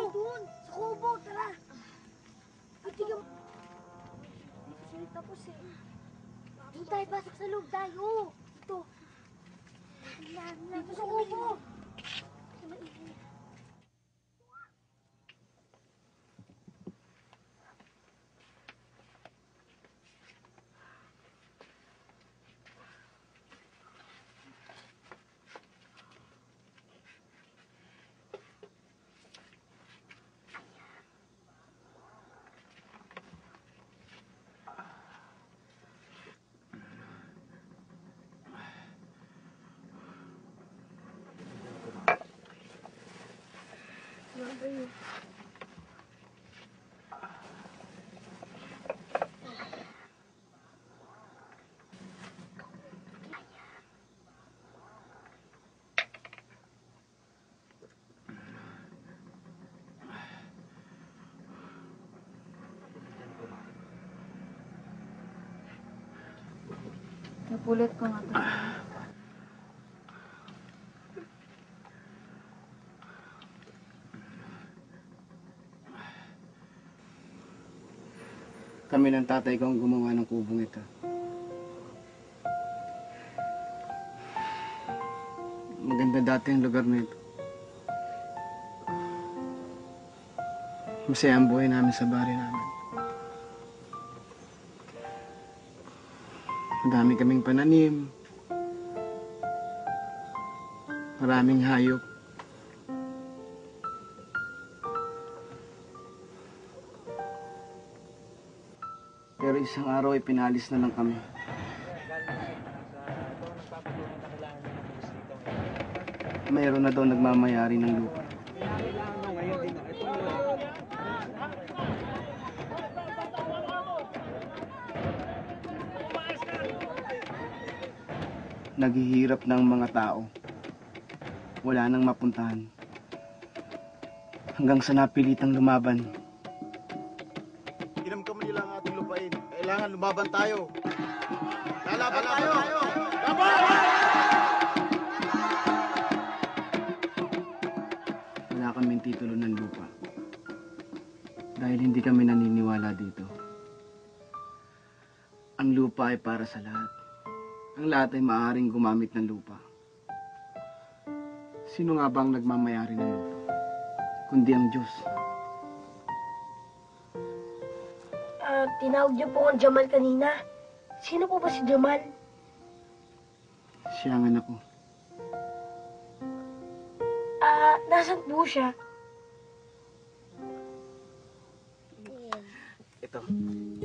Doon! Sa kubo! Tara! Tignan mo. Hindi tapos eh. Doon tayo, pasok sa loob tayo. Ito. Dito sa kubo. Napulot ko nga to. Kami ng tatay ko ang gumawa ng kubong ito. Maganda dati ang lugar na ito. Masaya ang buhay namin sa bari namin. Madami kaming pananim. Maraming hayop. Pero isang araw ay pinalis na lang kami. Mayroon na daw nagmamayari ng lupa. Naghihirap ng mga tao. Wala nang mapuntahan. Hanggang sa napilitang lumaban. Kinamkam nila ang ating lupain. Kailangan lumaban tayo. Lalaban tayo! Laban! Wala kaming titulo ng lupa. Dahil hindi kami naniniwala dito. Ang lupa ay para sa lahat. Ang lahat ay maaaring gumamit ng lupa. Sino nga ba ang nagmamayari ng lupa? Kundi ang Diyos. Tinawag niyo po ang Jamal kanina. Sino po ba si Jamal? Siya ang anak ko. Nasaan po siya? Ito,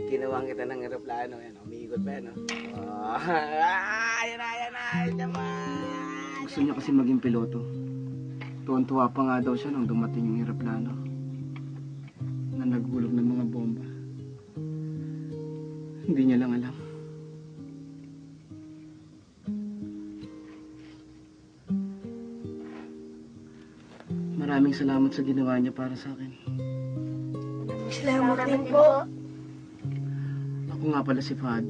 ginawang kita ng aeroplano. Yan, umiikot pa yan. Yan na, Jamal! Gusto niya kasi maging piloto. Tuwan-tuwa pa nga daw siya nung dumating yung aeroplano. Na naghulog ng mga bomba. Hindi niya lang alam. Maraming salamat sa ginawa niya para sa akin. Salamat din po. Ako nga pala si Fahad.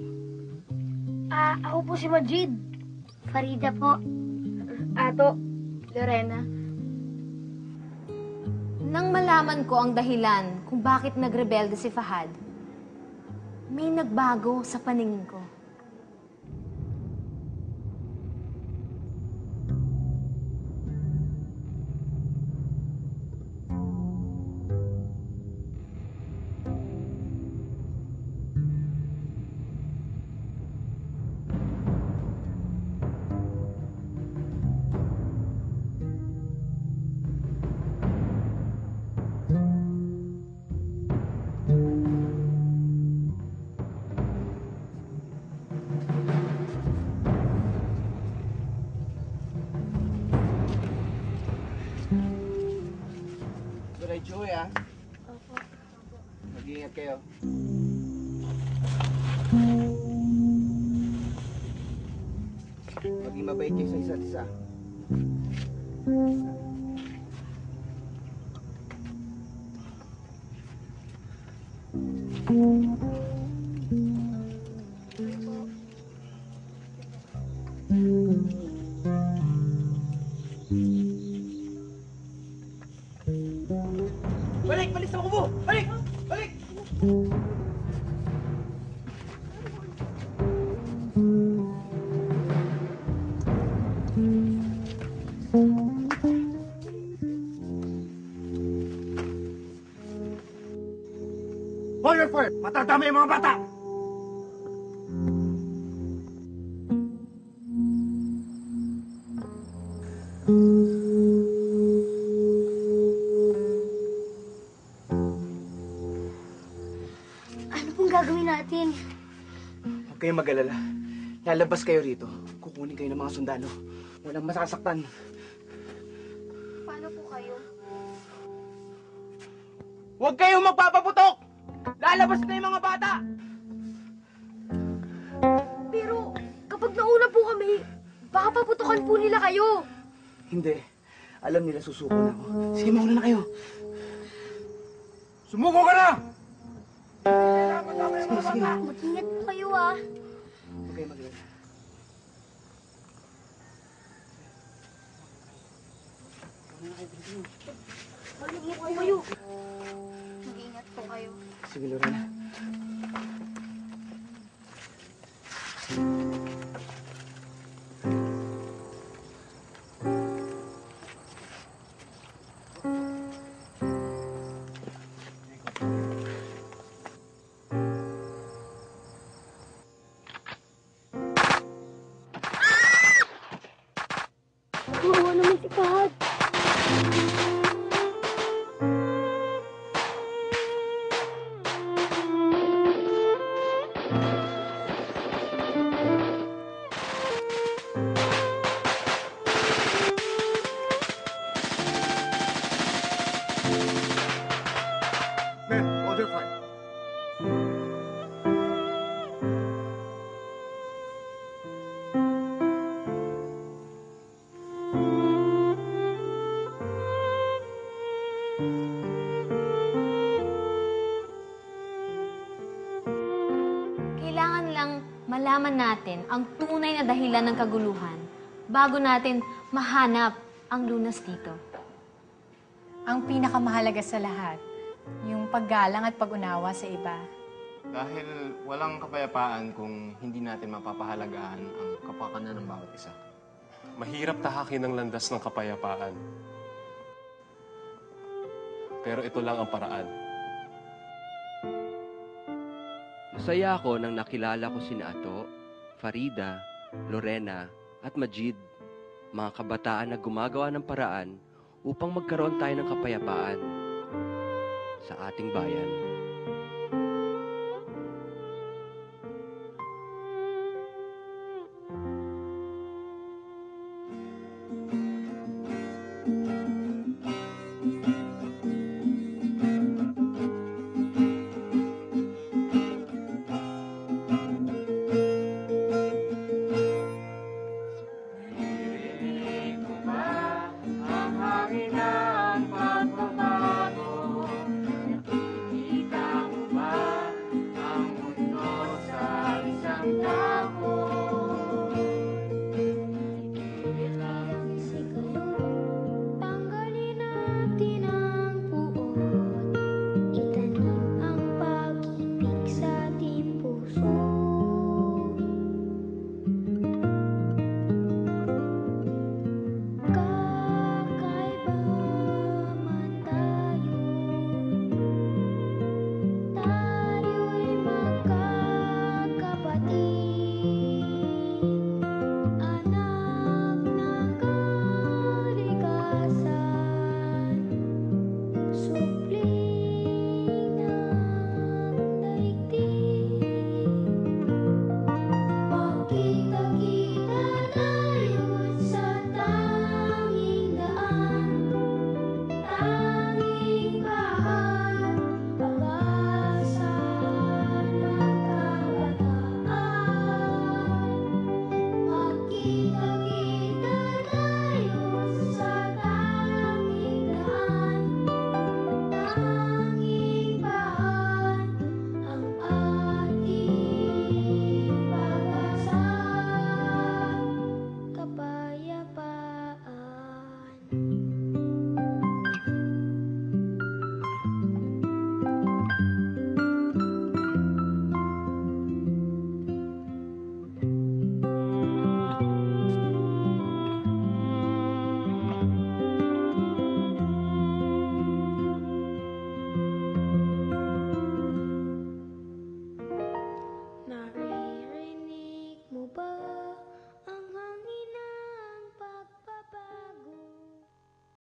Ako po si Majid. Farida po. Ato, Lorena. Nang malaman ko ang dahilan kung bakit nagrebelde si Fahad, may nagbago sa paningin ko. Diretso ah. Opo. Mag-iingat kayo. Maging mabait kayo sa isa't isa. Order fire! Matadami yung mga bata! Ano pong gagawin natin? Huwag kayong mag-alala. Lalabas kayo rito. Kukunin kayo ng mga sundalo. Walang masasaktan. Paano po kayo? Huwag kayong magpapaputok! Lalabas na yung mga bata! Pero kapag nauna po kami, baka paputukan po nila kayo. Hindi. Alam nila susuko na ako. Sige, mauna na kayo. Sumuko ka na! Sige, sige. Mag-ingat po kayo ah. Huwag kayong mag-alala. Mag-ingat po kayo. Mag-ingat po kayo. Sige, Lorena. Kawawa naman si Fahad. Men, order fire! Kailangan lang malaman natin ang tunay na dahilan ng kaguluhan bago natin mahanap ang lunas dito. Ang pinakamahalaga sa lahat, yung paggalang at pag-unawa sa iba. Dahil walang kapayapaan kung hindi natin mapapahalagaan ang kapakanan ng bawat isa. Mahirap tahakin ang landas ng kapayapaan. Pero ito lang ang paraan. Masaya ako nang nakilala ko sina Ato, Farida, Lorena at Majid, mga kabataan na gumagawa ng paraan upang magkaroon tayo ng kapayapaan sa ating bayan.